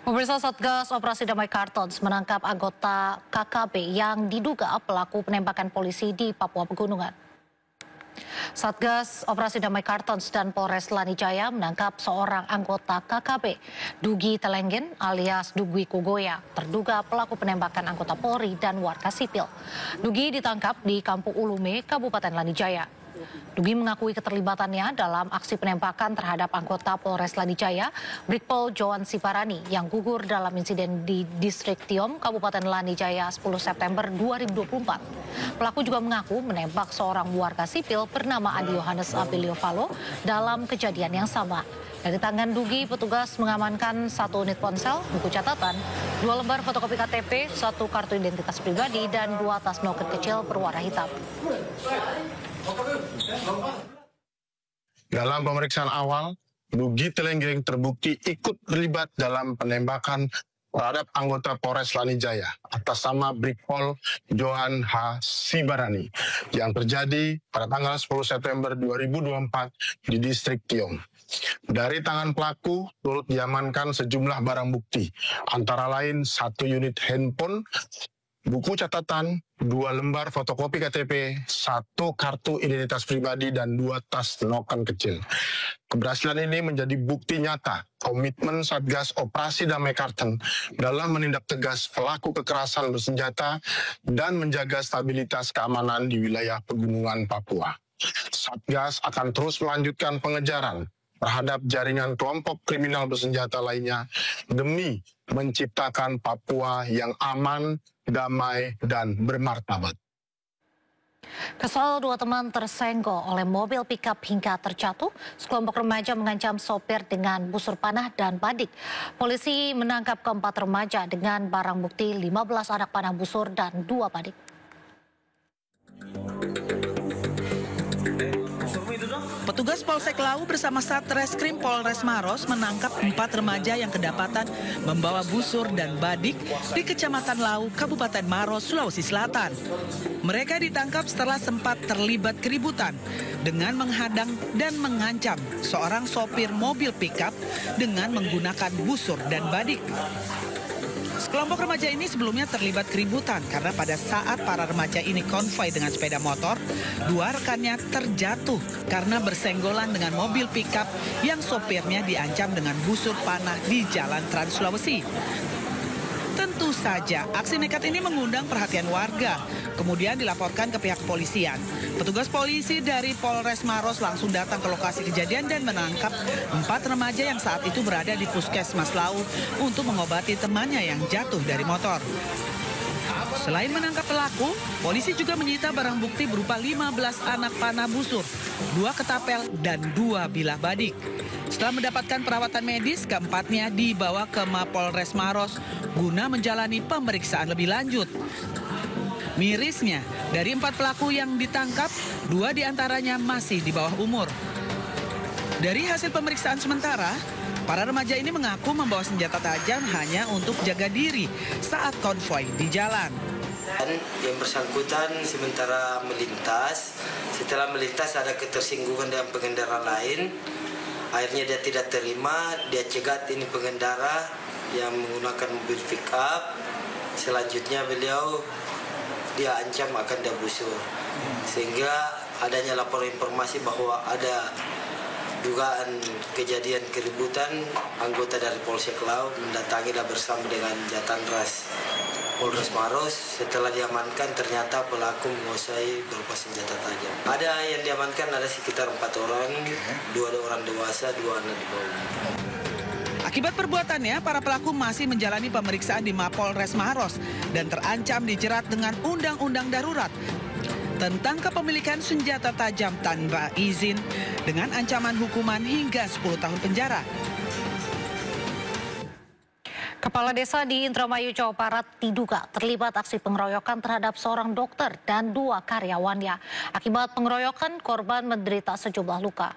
Pemirsa, Satgas Operasi Damai Kartens menangkap anggota KKB yang diduga pelaku penembakan polisi di Papua Pegunungan. Satgas Operasi Damai Kartens dan Polres Lanijaya menangkap seorang anggota KKB, Dugi Telenggen alias Dugwi Kugoya, terduga pelaku penembakan anggota Polri dan warga sipil. Dugi ditangkap di Kampung Ulume, Kabupaten Lanijaya. Dugi mengakui keterlibatannya dalam aksi penembakan terhadap anggota Polres Lanijaya, Brigpol Johan Siparani, yang gugur dalam insiden di Distrik Tiom, Kabupaten Lanijaya 10 September 2024. Pelaku juga mengaku menembak seorang warga sipil bernama Adi Yohanes Abilio Valo dalam kejadian yang sama. Dari tangan Dugi, petugas mengamankan 1 unit ponsel, buku catatan, 2 lembar fotokopi KTP, 1 kartu identitas pribadi, dan 2 tas noket kecil berwarna hitam. Dalam pemeriksaan awal, Dugi Telenggen terbukti ikut terlibat dalam penembakan terhadap anggota Polres Lanijaya atas nama Brigpol Johan H. Sibarani yang terjadi pada tanggal 10 September 2024 di Distrik Tiom. Dari tangan pelaku turut diamankan sejumlah barang bukti, antara lain 1 unit handphone, buku catatan, 2 lembar fotokopi KTP, 1 kartu identitas pribadi, dan 2 tas noken kecil. Keberhasilan ini menjadi bukti nyata komitmen Satgas Operasi Damai Kartens dalam menindak tegas pelaku kekerasan bersenjata dan menjaga stabilitas keamanan di wilayah pegunungan Papua. Satgas akan terus melanjutkan pengejaran terhadap jaringan kelompok kriminal bersenjata lainnya demi menciptakan Papua yang aman, damai, dan bermartabat. Kesal 2 teman tersenggol oleh mobil pickup hingga terjatuh, sekelompok remaja mengancam sopir dengan busur panah dan badik. Polisi menangkap keempat remaja dengan barang bukti 15 anak panah busur dan 2 badik. Petugas Polsek Lau bersama Satreskrim Polres Maros menangkap 4 remaja yang kedapatan membawa busur dan badik di Kecamatan Lau, Kabupaten Maros, Sulawesi Selatan. Mereka ditangkap setelah sempat terlibat keributan dengan menghadang dan mengancam seorang sopir mobil pickup dengan menggunakan busur dan badik. Sekelompok remaja ini sebelumnya terlibat keributan karena pada saat para remaja ini konvoi dengan sepeda motor, 2 rekannya terjatuh karena bersenggolan dengan mobil pickup yang sopirnya diancam dengan busur panah di Jalan Trans Sulawesi. Tentu saja aksi nekat ini mengundang perhatian warga, kemudian dilaporkan ke pihak kepolisian. Petugas polisi dari Polres Maros langsung datang ke lokasi kejadian dan menangkap 4 remaja yang saat itu berada di Puskesmas Lau untuk mengobati temannya yang jatuh dari motor. Selain menangkap pelaku, polisi juga menyita barang bukti berupa 15 anak panah busur, 2 ketapel, dan 2 bilah badik. Setelah mendapatkan perawatan medis, keempatnya dibawa ke Mapolres Maros guna menjalani pemeriksaan lebih lanjut. Mirisnya, dari 4 pelaku yang ditangkap, 2 diantaranya masih di bawah umur. Dari hasil pemeriksaan sementara, para remaja ini mengaku membawa senjata tajam hanya untuk jaga diri saat konvoi di jalan. Yang bersangkutan sementara melintas, setelah melintas ada ketersinggungan dengan pengendara lain. Akhirnya dia tidak terima, dia cegat ini pengendara yang menggunakan mobil pickup. Selanjutnya dia ancam akan dia busur. Sehingga adanya laporan informasi bahwa ada dugaan kejadian keributan, anggota dari Polsek Lau mendatangi dan bersama dengan Jatanras Polres Maros. Setelah diamankan ternyata pelaku menguasai berupa senjata tajam. Ada yang diamankan ada sekitar 4 orang, 2 orang dewasa, 2 anak di bawah. Akibat perbuatannya, para pelaku masih menjalani pemeriksaan di Mapolres Maros dan terancam dijerat dengan Undang-Undang Darurat tentang kepemilikan senjata tajam tanpa izin dengan ancaman hukuman hingga 10 tahun penjara. Kepala desa di Indramayu, Jawa Barat diduga terlibat aksi pengeroyokan terhadap seorang dokter dan 2 karyawannya. Akibat pengeroyokan, korban menderita sejumlah luka.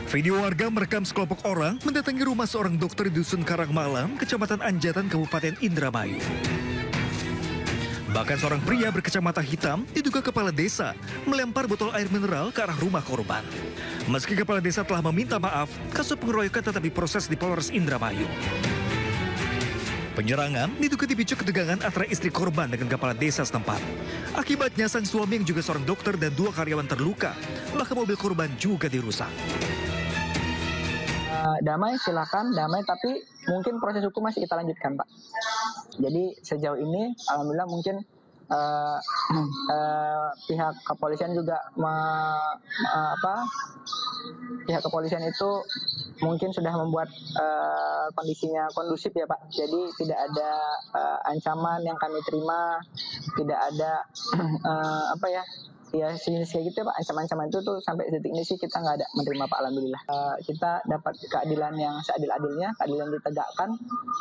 Video warga merekam sekelompok orang mendatangi rumah seorang dokter di Dusun Karangmalam, Kecamatan Anjatan, Kabupaten Indramayu. Bahkan seorang pria berkacamata hitam diduga kepala desa melempar botol air mineral ke arah rumah korban. Meski kepala desa telah meminta maaf, kasus pengeroyokan tetap diproses di Polres Indramayu. Penyerangan diduga dipicu ketegangan antara istri korban dengan kepala desa setempat. Akibatnya sang suami yang juga seorang dokter dan 2 karyawan terluka, bahkan mobil korban juga dirusak. Damai silakan, damai, tapi mungkin proses hukum masih kita lanjutkan, Pak. Jadi sejauh ini alhamdulillah mungkin pihak kepolisian juga pihak kepolisian itu mungkin sudah membuat kondisinya kondusif ya, Pak. Jadi tidak ada ancaman yang kami terima, tidak ada sejenis kayak gitu ya, Pak. Ancaman-ancaman itu tuh sampai detik ini sih kita nggak ada menerima, Pak. Alhamdulillah. Kita dapat keadilan yang seadil-adilnya, keadilan ditegakkan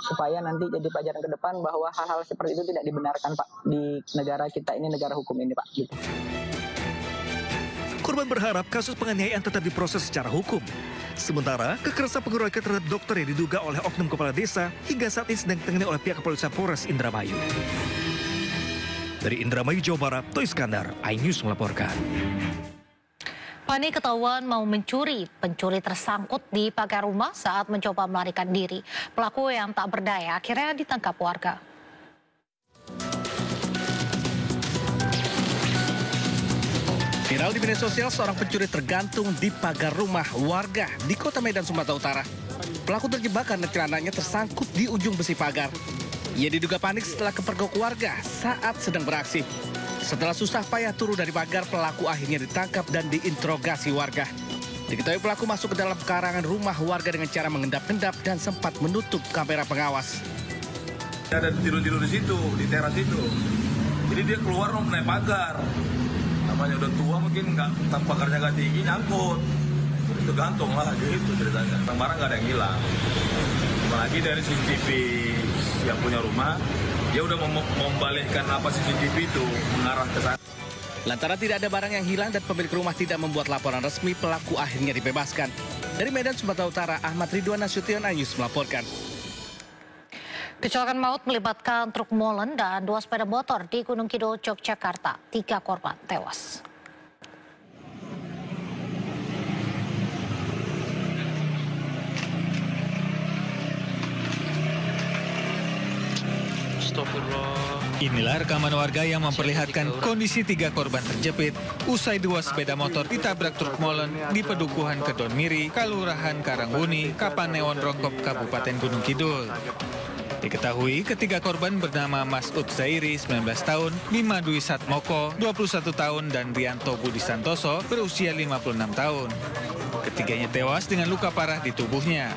supaya nanti jadi pelajaran ke depan bahwa hal-hal seperti itu tidak dibenarkan, Pak, di negara kita ini, negara hukum ini, Pak. Gitu. Korban berharap kasus penganiayaan tetap diproses secara hukum. Sementara, kekerasan pengeroyokan terhadap dokter yang diduga oleh oknum kepala desa hingga saat ini sedang ditangani oleh pihak kepolisian Polres Indramayu. Dari Indramayu, Jawa Barat, Toy Iskandar, iNews melaporkan. Panik ketahuan mau mencuri. Pencuri tersangkut di pagar rumah saat mencoba melarikan diri. Pelaku yang tak berdaya akhirnya ditangkap warga. Viral di media sosial, seorang pencuri tergantung di pagar rumah warga di Kota Medan, Sumatera Utara. Pelaku terjebak karena celananya tersangkut di ujung besi pagar. Ia diduga panik setelah kepergok warga saat sedang beraksi. Setelah susah payah turun dari pagar, pelaku akhirnya ditangkap dan diinterogasi warga. Diketahui pelaku masuk ke dalam pekarangan rumah warga dengan cara mengendap-endap dan sempat menutup kamera pengawas. Ada tidur-tidur di situ, di teras itu. Jadi dia keluar mau naik pagar. Namanya udah tua mungkin nggak, pagarnya nggak tinggi, nyangkut. Itu gantung lah gitu ceritanya. Barang nggak ada yang hilang. Apalagi dari CCTV yang punya rumah, dia udah membalikkan CCTV itu mengarah ke sana. Lantaran tidak ada barang yang hilang dan pemilik rumah tidak membuat laporan resmi, pelaku akhirnya dibebaskan. Dari Medan, Sumatera Utara, Ahmad Ridwan Nasution, iNews melaporkan. Kecelakaan maut melibatkan truk molen dan 2 sepeda motor di Gunung Kidul, Yogyakarta. 3 korban tewas. Inilah rekaman warga yang memperlihatkan kondisi 3 korban terjepit usai 2 sepeda motor ditabrak truk molen di Pedukuhan Kedon Miri, Kelurahan Karanghuni, Kapanewon Rongkop, Kabupaten Gunung Kidul. Diketahui ketiga korban bernama Masud Zairi 19 tahun, Bima Dwi Satmoko 21 tahun dan Rianto Budi Santoso berusia 56 tahun. Ketiganya tewas dengan luka parah di tubuhnya.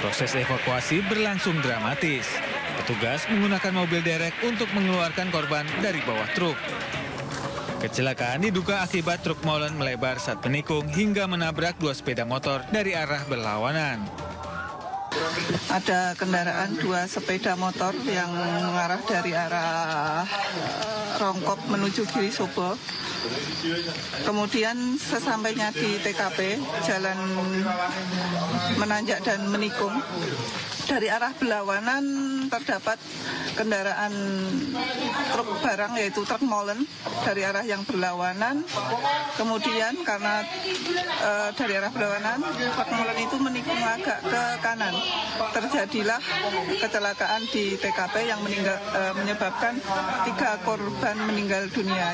Proses evakuasi berlangsung dramatis. Petugas menggunakan mobil derek untuk mengeluarkan korban dari bawah truk. Kecelakaan diduga akibat truk molen melebar saat menikung hingga menabrak 2 sepeda motor dari arah berlawanan. Ada kendaraan 2 sepeda motor yang mengarah dari arah Rongkop menuju Giri Sobo. Kemudian sesampainya di TKP, jalan menanjak dan menikung. Dari arah berlawanan terdapat kendaraan truk barang yaitu truk molen dari arah yang berlawanan. Kemudian karena dari arah berlawanan truk molen itu menikung agak ke kanan. Terjadilah kecelakaan di TKP yang menyebabkan 3 korban meninggal dunia.